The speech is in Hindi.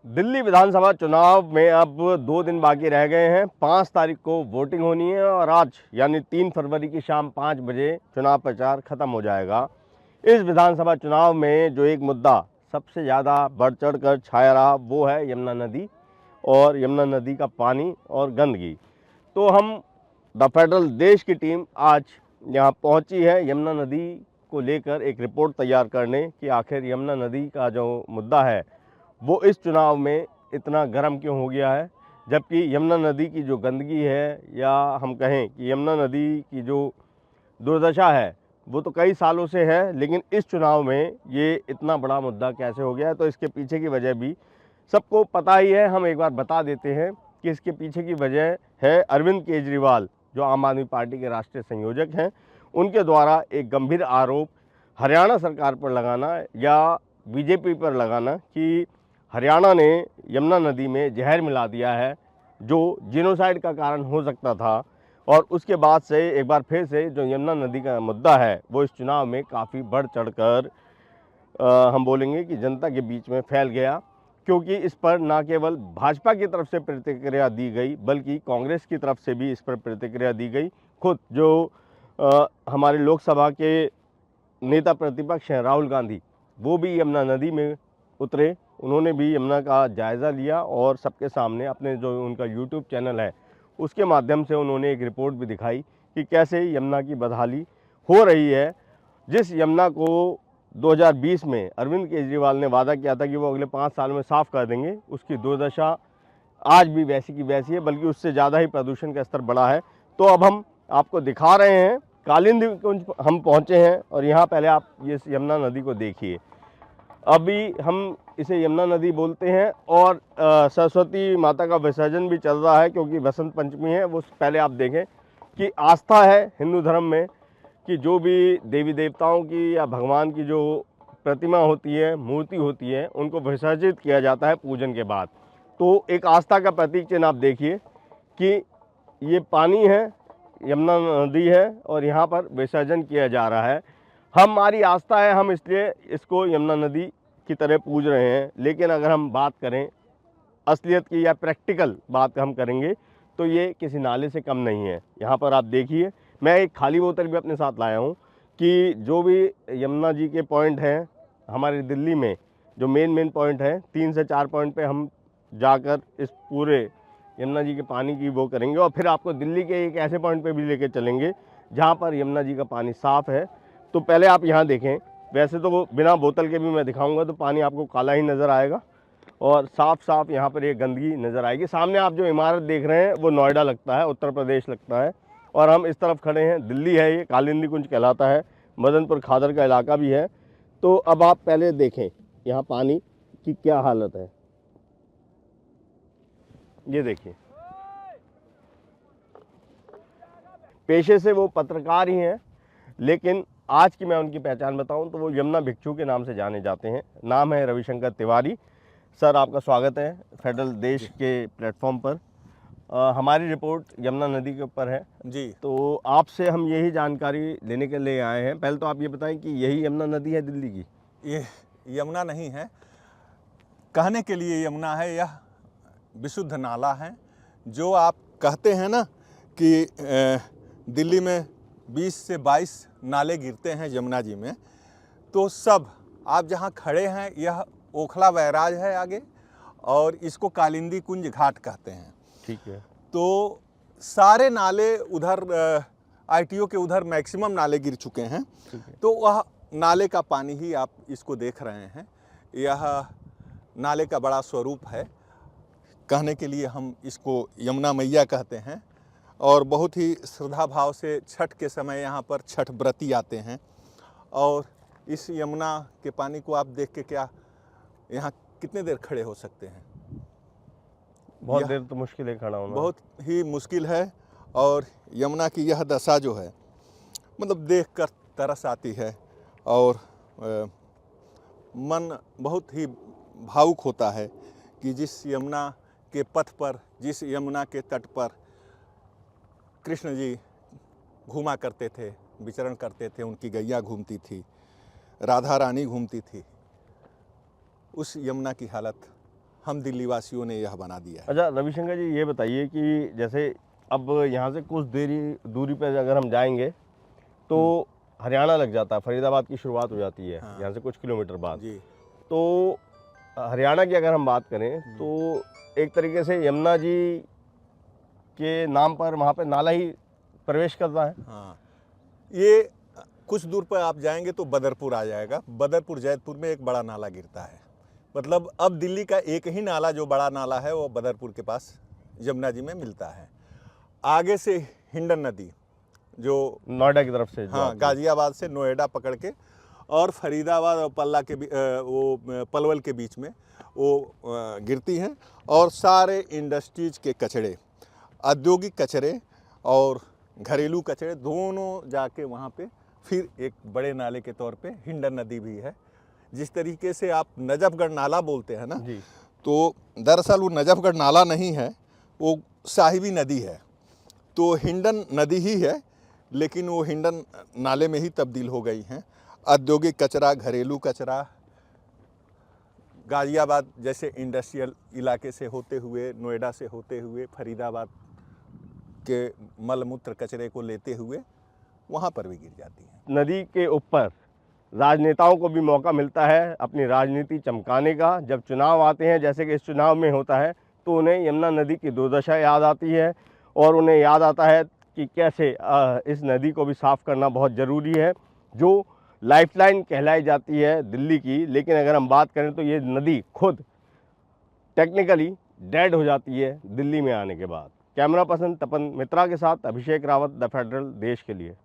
दिल्ली विधानसभा चुनाव में अब 2 दिन बाकी रह गए हैं। 5 तारीख को वोटिंग होनी है और आज यानी 3 फरवरी की शाम 5 बजे चुनाव प्रचार खत्म हो जाएगा। इस विधानसभा चुनाव में जो एक मुद्दा सबसे ज़्यादा बढ़ चढ़ कर छाया रहा वो है यमुना नदी और यमुना नदी का पानी और गंदगी। तो हम द फेडरल देश की टीम आज यहाँ पहुँची है यमुना नदी को लेकर एक रिपोर्ट तैयार करने कि आखिर यमुना नदी का जो मुद्दा है वो इस चुनाव में इतना गर्म क्यों हो गया है, जबकि यमुना नदी की जो गंदगी है या हम कहें कि यमुना नदी की जो दुर्दशा है वो तो कई सालों से है, लेकिन इस चुनाव में ये इतना बड़ा मुद्दा कैसे हो गया है। तो इसके पीछे की वजह भी सबको पता ही है। हम एक बार बता देते हैं कि इसके पीछे की वजह है अरविंद केजरीवाल, जो आम आदमी पार्टी के राष्ट्रीय संयोजक हैं, उनके द्वारा एक गंभीर आरोप हरियाणा सरकार पर लगाना या बीजेपी पर लगाना कि हरियाणा ने यमुना नदी में जहर मिला दिया है, जो जिनोसाइड का कारण हो सकता था। और उसके बाद से एक बार फिर से जो यमुना नदी का मुद्दा है वो इस चुनाव में काफ़ी बढ़ चढ़कर हम बोलेंगे कि जनता के बीच में फैल गया, क्योंकि इस पर ना केवल भाजपा की तरफ से प्रतिक्रिया दी गई बल्कि कांग्रेस की तरफ से भी इस पर प्रतिक्रिया दी गई। खुद जो हमारे लोकसभा के नेता प्रतिपक्ष हैं राहुल गांधी, वो भी यमुना नदी में उतरे। उन्होंने भी यमुना का जायज़ा लिया और सबके सामने अपने जो उनका यूट्यूब चैनल है उसके माध्यम से उन्होंने एक रिपोर्ट भी दिखाई कि कैसे यमुना की बदहाली हो रही है। जिस यमुना को 2020 में अरविंद केजरीवाल ने वादा किया था कि वो अगले 5 साल में साफ़ कर देंगे, उसकी दुर्दशा आज भी वैसी की वैसी है, बल्कि उससे ज़्यादा ही प्रदूषण का स्तर बढ़ा है। तो अब हम आपको दिखा रहे हैं कालिंदी कुंज हम पहुँचे हैं और यहाँ पहले आप ये यमुना नदी को देखिए। अभी हम इसे यमुना नदी बोलते हैं और सरस्वती माता का विसर्जन भी चल रहा है क्योंकि बसंत पंचमी है। वो पहले आप देखें कि आस्था है हिंदू धर्म में कि जो भी देवी देवताओं की या भगवान की जो प्रतिमा होती है, मूर्ति होती है, उनको विसर्जित किया जाता है पूजन के बाद। तो एक आस्था का प्रतीक चिन्ह आप देखिए कि ये पानी है, यमुना नदी है और यहाँ पर विसर्जन किया जा रहा है। हमारी आस्था है, हम इसलिए इसको यमुना नदी की तरह पूज रहे हैं। लेकिन अगर हम बात करें असलियत की या प्रैक्टिकल बात हम करेंगे तो ये किसी नाले से कम नहीं है। यहाँ पर आप देखिए, मैं एक खाली बोतल भी अपने साथ लाया हूँ कि जो भी यमुना जी के पॉइंट हैं हमारे दिल्ली में, जो मेन पॉइंट हैं 3 से 4 पॉइंट पे हम जाकर इस पूरे यमुना जी के पानी की वो करेंगे और फिर आपको दिल्ली के एक ऐसे पॉइंट पे भी लेके चलेंगे जहाँ पर यमुना जी का पानी साफ़ है। तो पहले आप यहाँ देखें, वैसे तो वो बिना बोतल के भी मैं दिखाऊंगा तो पानी आपको काला ही नज़र आएगा और साफ यहाँ पर ये गंदगी नज़र आएगी। सामने आप जो इमारत देख रहे हैं वो नोएडा लगता है, उत्तर प्रदेश लगता है। और हम इस तरफ खड़े हैं, दिल्ली है, ये कालिंदी कुंज कहलाता है, मदनपुर खादर का इलाका भी है। तो अब आप पहले देखें यहाँ पानी की क्या हालत है, ये देखिए। पेशे से वो पत्रकार ही हैं, लेकिन आज की मैं उनकी पहचान बताऊं तो वो यमुना भिक्षु के नाम से जाने जाते हैं। नाम है रविशंकर तिवारी। सर, आपका स्वागत है फेडरल देश के प्लेटफॉर्म पर। हमारी रिपोर्ट यमुना नदी के ऊपर है जी। तो आपसे हम यही जानकारी लेने के लिए आए हैं। पहले तो आप ये बताएं कि यही यमुना नदी है दिल्ली की? ये यमुना नहीं है, कहने के लिए यमुना है। यह विशुद्ध नाला है। जो आप कहते हैं ना कि दिल्ली में 20 से 22 नाले गिरते हैं यमुना जी में, तो सब आप जहाँ खड़े हैं यह ओखला बैराज है आगे, और इसको कालिंदी कुंज घाट कहते हैं। ठीक है। तो सारे नाले उधर आईटीओ के उधर मैक्सिमम नाले गिर चुके हैं। तो वह नाले का पानी ही आप इसको देख रहे हैं। यह नाले का बड़ा स्वरूप है। कहने के लिए हम इसको यमुना मैया कहते हैं और बहुत ही श्रद्धा भाव से छठ के समय यहाँ पर छठ व्रती आते हैं। और इस यमुना के पानी को आप देख के क्या यहाँ कितने देर खड़े हो सकते हैं? बहुत देर तो मुश्किल है खड़ा होना, बहुत ही मुश्किल है। और यमुना की यह दशा जो है, मतलब देख कर तरस आती है और मन बहुत ही भावुक होता है कि जिस यमुना के पथ पर, जिस यमुना के तट पर कृष्ण जी घूमा करते थे, विचरण करते थे, उनकी गैया घूमती थी, राधा रानी घूमती थी, उस यमुना की हालत हम दिल्ली वासियों ने यह बना दिया है। अच्छा रविशंकर जी, ये बताइए कि जैसे अब यहाँ से कुछ दूरी पर अगर हम जाएंगे तो हरियाणा लग जाता है, फरीदाबाद की शुरुआत हो जाती है हाँ। यहाँ से कुछ किलोमीटर बाद। जी। तो हरियाणा की अगर हम बात करें तो एक तरीके से यमुना जी के नाम पर वहाँ पे नाला ही प्रवेश करता है। हाँ, ये कुछ दूर पर आप जाएंगे तो बदरपुर आ जाएगा। बदरपुर जैतपुर में एक बड़ा नाला गिरता है। मतलब अब दिल्ली का एक ही नाला जो बड़ा नाला है वो बदरपुर के पास यमुना जी में मिलता है। आगे से हिंडन नदी जो नोएडा की तरफ से जो हाँ आती है। गाजियाबाद से नोएडा पकड़ के और फरीदाबाद और पल्ला के वो पलवल के बीच में वो गिरती हैं। और सारे इंडस्ट्रीज के कचरे, औद्योगिक कचरे और घरेलू कचरे दोनों जाके वहाँ पे फिर एक बड़े नाले के तौर पे हिंडन नदी भी है। जिस तरीके से आप नजफगढ़ नाला बोलते हैं ना, जी। तो दरअसल वो नजफगढ़ नाला नहीं है, वो साहिबी नदी है। तो हिंडन नदी ही है, लेकिन वो हिंडन नाले में ही तब्दील हो गई हैं। औद्योगिक कचरा, घरेलू कचरा, गाजियाबाद जैसे इंडस्ट्रियल इलाके से होते हुए, नोएडा से होते हुए, फरीदाबाद के मलमूत्र कचरे को लेते हुए वहाँ पर भी गिर जाती हैं। नदी के ऊपर राजनेताओं को भी मौका मिलता है अपनी राजनीति चमकाने का। जब चुनाव आते हैं, जैसे कि इस चुनाव में होता है, तो उन्हें यमुना नदी की दुर्दशा याद आती है और उन्हें याद आता है कि कैसे इस नदी को भी साफ़ करना बहुत ज़रूरी है, जो लाइफलाइन कहलाई जाती है दिल्ली की। लेकिन अगर हम बात करें तो ये नदी खुद टेक्निकली डेड हो जाती है दिल्ली में आने के बाद। कैमरा पर्सन तपन मित्रा के साथ अभिषेक रावत, द फेडरल, देश के लिए।